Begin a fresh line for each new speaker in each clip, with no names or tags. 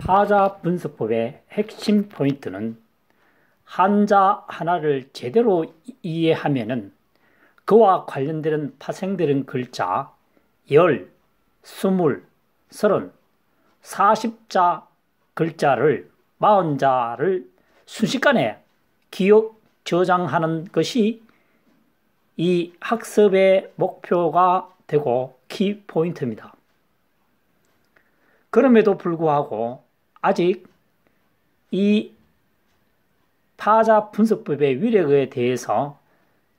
파자 분석법의 핵심 포인트는 한자 하나를 제대로 이해하면은 그와 관련되는 파생되는 글자 10, 20, 30, 40자 글자를 40자를 순식간에 기억 저장하는 것이 이 학습의 목표가 되고 키포인트입니다. 그럼에도 불구하고 아직 이 파자 분석법의 위력에 대해서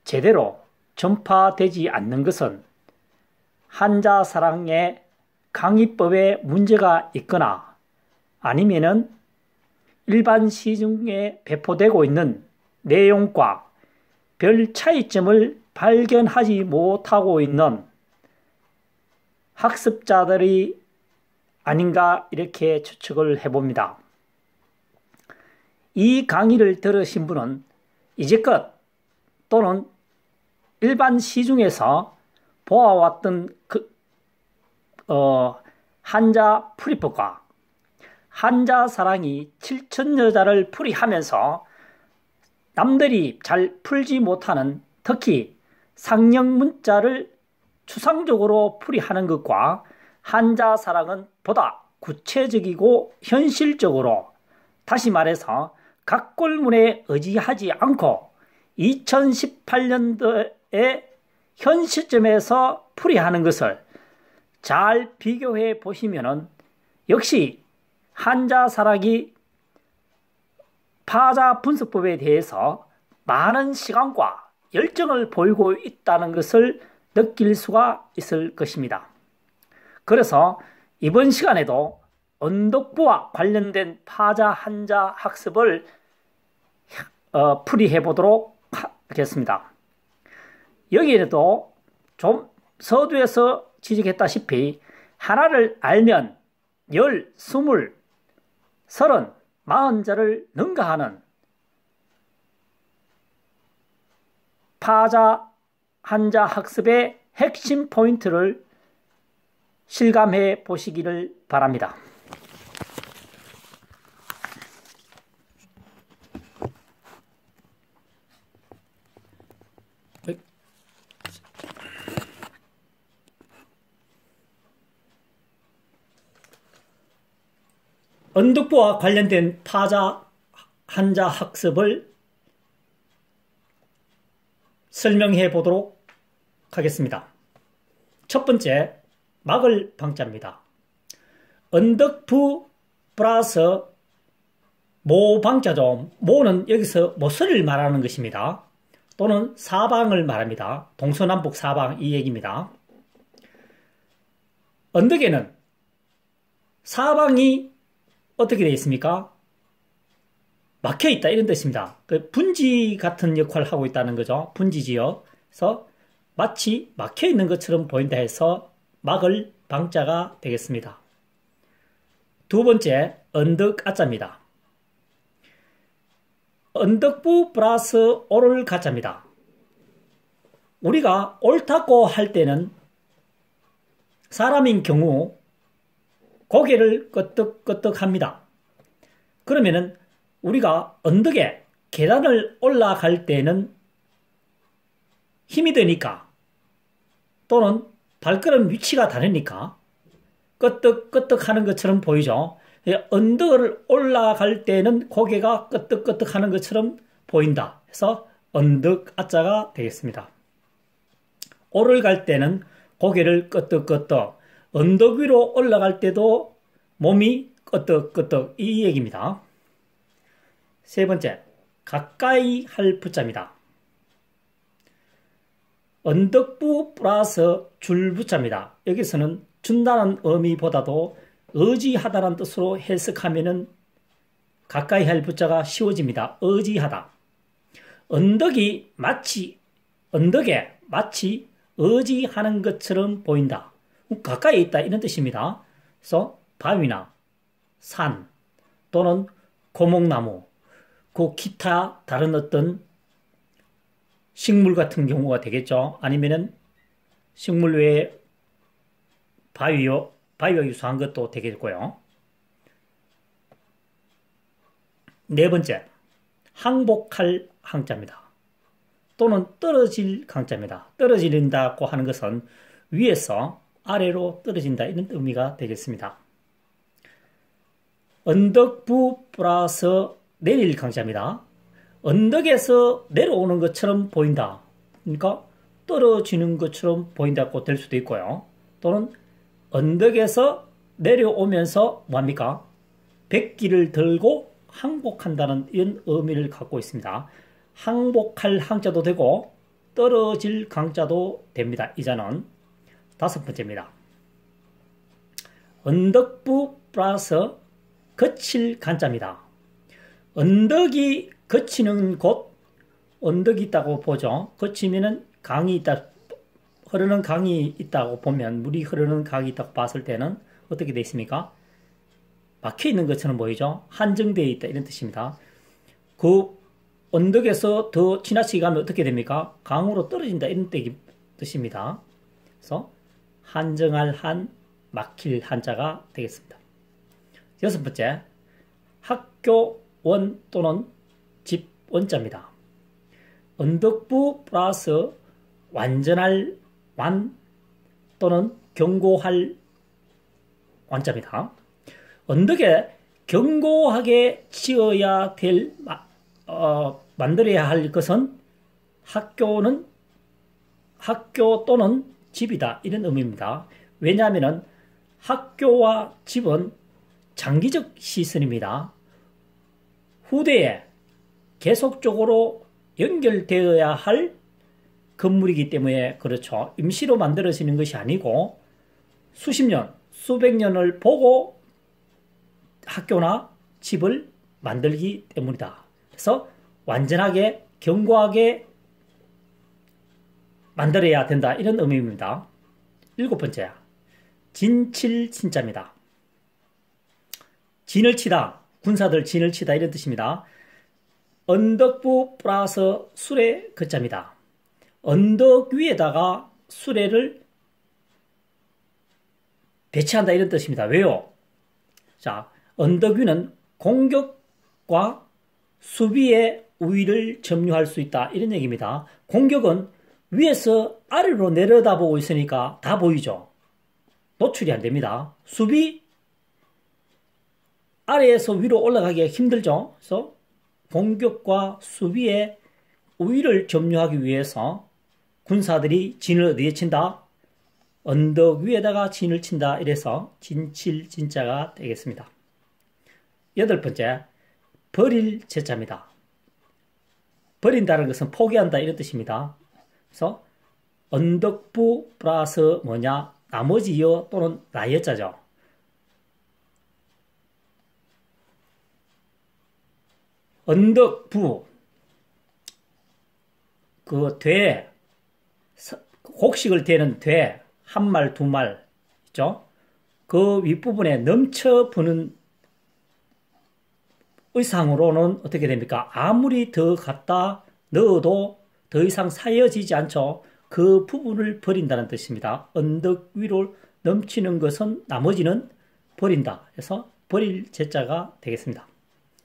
제대로 전파되지 않는 것은 한자 사랑의 강의법에 문제가 있거나 아니면은 일반 시중에 배포되고 있는 내용과 별 차이점을 발견하지 못하고 있는 학습자들이 아닌가 이렇게 추측을 해봅니다. 이 강의를 들으신 분은 이제껏 또는 일반 시중에서 보아왔던 한자 풀이법과 한자 사랑이 7천여자를 풀이하면서 남들이 잘 풀지 못하는 특히 상형 문자를 추상적으로 풀이하는 것과 한자 사랑은 보다 구체적이고 현실적으로, 다시 말해서 각골문에 의지하지 않고 2018년도의 현 시점에서 풀이하는 것을 잘 비교해 보시면은 역시 한자 사랑이 파자 분석법에 대해서 많은 시간과 열정을 보이고 있다는 것을 느낄 수가 있을 것입니다. 그래서 이번 시간에도 언덕부와 관련된 파자 한자 학습을 풀이해 보도록 하겠습니다. 여기에도 좀 서두에서 지적했다시피 하나를 알면 10, 20, 30, 40자를 능가하는 파자 한자 학습의 핵심 포인트를 실감해 보시기를 바랍니다. 언덕부와 관련된 파자 한자 학습을 설명해 보도록 하겠습니다. 첫 번째, 막을 방자입니다. 언덕부 플러스 모 방자죠. 모는 여기서 모서리를 말하는 것입니다. 또는 사방을 말합니다. 동서남북 사방 이 얘기입니다. 언덕에는 사방이 어떻게 되어 있습니까? 막혀 있다 이런 뜻입니다. 그 분지 같은 역할을 하고 있다는 거죠. 분지지역에서 마치 막혀 있는 것처럼 보인다 해서 막을 방자가 되겠습니다. 두 번째, 언덕 아자입니다. 언덕부 플러스 오를 가자입니다. 우리가 옳다고 할 때는 사람인 경우 고개를 끄덕끄덕 합니다. 그러면은 우리가 언덕에 계단을 올라갈 때는 힘이 드니까 또는 발걸음 위치가 다르니까 끄덕끄덕 하는 것처럼 보이죠. 언덕을 올라갈 때는 고개가 끄덕끄덕 하는 것처럼 보인다. 그래서 언덕 아자가 되겠습니다. 오를 갈 때는 고개를 끄덕끄덕, 언덕 위로 올라갈 때도 몸이 끄덕끄덕 이 얘기입니다. 세 번째, 가까이 할 부자입니다. 언덕부 플러스 줄 부자입니다. 여기서는 준다는 의미보다도 의지하다는 뜻으로 해석하면은 가까이 할 부자가 쉬워집니다. 의지하다. 언덕에 마치 의지하는 것처럼 보인다. 가까이 있다 이런 뜻입니다. 그래서 바위나 산 또는 고목나무, 그 기타 다른 어떤 식물 같은 경우가 되겠죠. 아니면은 식물 외에 바위와 유사한 것도 되겠고요. 네 번째, 항복할 항자입니다. 또는 떨어질 강자입니다. 떨어진다고 하는 것은 위에서 아래로 떨어진다 이런 의미가 되겠습니다. 언덕부 플러스 내릴 강자입니다. 언덕에서 내려오는 것처럼 보인다. 그러니까 떨어지는 것처럼 보인다고 될 수도 있고요. 또는 언덕에서 내려오면서 뭐합니까? 백기를 들고 항복한다는 이런 의미를 갖고 있습니다. 항복할 항자도 되고 떨어질 강자도 됩니다. 이 자는 다섯 번째입니다. 언덕부 플러스 거칠 간자입니다. 언덕이 거치는 곳, 언덕이 있다고 보죠. 거치면은 강이 있다, 흐르는 강이 있다고 보면, 물이 흐르는 강이 있다고 봤을 때는 어떻게 되어 있습니까? 막혀 있는 것처럼 보이죠? 한정되어 있다 이런 뜻입니다. 그 언덕에서 더 지나치게 가면 어떻게 됩니까? 강으로 떨어진다 이런 뜻입니다. 그래서 한정할 한, 막힐 한자가 되겠습니다. 여섯 번째, 학교 원 또는 집 원자입니다. 언덕부 플러스 완전할 완 또는 견고할 완자입니다. 언덕에 견고하게 지어야 될, 만들어야 할 것은 학교 또는 집이다. 이런 의미입니다. 왜냐하면 학교와 집은 장기적 시설입니다. 후대에 계속적으로 연결되어야 할 건물이기 때문에 그렇죠. 임시로 만들어지는 것이 아니고 수십 년, 수백 년을 보고 학교나 집을 만들기 때문이다. 그래서 완전하게 견고하게 만들어야 된다. 이런 의미입니다. 일곱 번째, 진칠진자입니다. 진을 치다, 군사들 진을 치다 이런 뜻입니다. 언덕부 플러스 수레 거자입니다. 언덕 위에다가 수레를 배치한다 이런 뜻입니다. 왜요? 자, 언덕 위는 공격과 수비의 우위를 점유할 수 있다 이런 얘기입니다. 공격은 위에서 아래로 내려다보고 있으니까 다 보이죠. 노출이 안 됩니다. 수비 아래에서 위로 올라가기가 힘들죠. 그래서 공격과 수비의 우위를 점유하기 위해서 군사들이 진을 어디에 친다? 언덕 위에다가 진을 친다. 이래서 진칠진자가 되겠습니다. 여덟 번째, 버릴 제자입니다. 버린다는 것은 포기한다 이런 뜻입니다. 그래서 언덕부 플러스 뭐냐? 나머지여 또는 나여자죠. 언덕부 그 돼, 곡식을 대는 돼, 한 말, 두 말 있죠? 그 윗부분에 넘쳐 부는 의상으로는 어떻게 됩니까? 아무리 더 갖다 넣어도 더 이상 사여지지 않죠. 그 부분을 버린다는 뜻입니다. 언덕 위로 넘치는 것은 나머지는 버린다. 그래서 버릴 제자가 되겠습니다.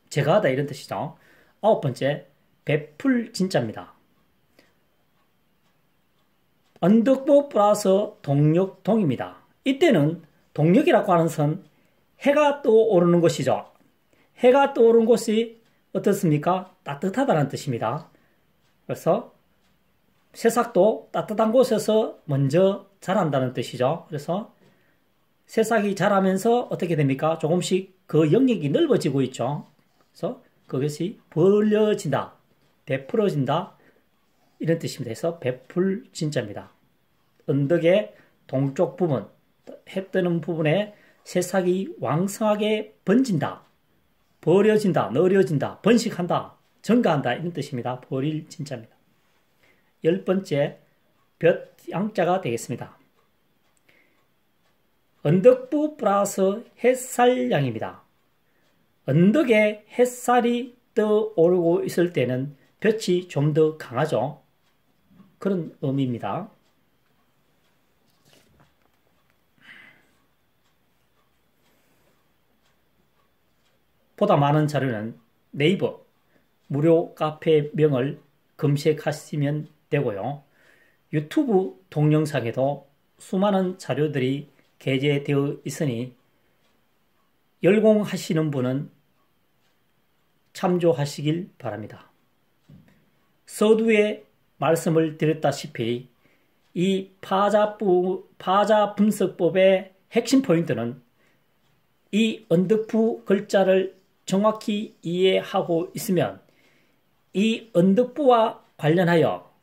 제거하다 이런 뜻이죠. 아홉 번째, 베풀 진자입니다. 언덕부 플러스 동력 동입니다. 이때는 동력이라고 하는 선 해가 떠오르는 곳이죠. 해가 떠오르는 곳이 어떻습니까? 따뜻하다는 뜻입니다. 그래서 새싹도 따뜻한 곳에서 먼저 자란다는 뜻이죠. 그래서 새싹이 자라면서 어떻게 됩니까? 조금씩 그 영역이 넓어지고 있죠. 그래서 그것이 벌려진다, 베풀어진다 이런 뜻입니다. 그래서 베풀 진자입니다. 언덕의 동쪽 부분, 해 뜨는 부분에 새싹이 왕성하게 번진다, 버려진다, 너려진다, 번식한다, 증가한다 이런 뜻입니다. 버릴 진자입니다. 열 번째, 볕양자가 되겠습니다. 언덕부 플러스 햇살양입니다. 언덕에 햇살이 떠오르고 있을 때는 볕이 좀 더 강하죠. 그런 의미입니다. 보다 많은 자료는 네이버 무료 카페명을 검색하시면 되고요. 유튜브 동영상에도 수많은 자료들이 게재되어 있으니 열공하시는 분은 참조하시길 바랍니다. 서두에 말씀을 드렸다시피 이 파자 분석법의 핵심 포인트는 이 언덕부 글자를 정확히 이해하고 있으면 이 언덕부와 관련하여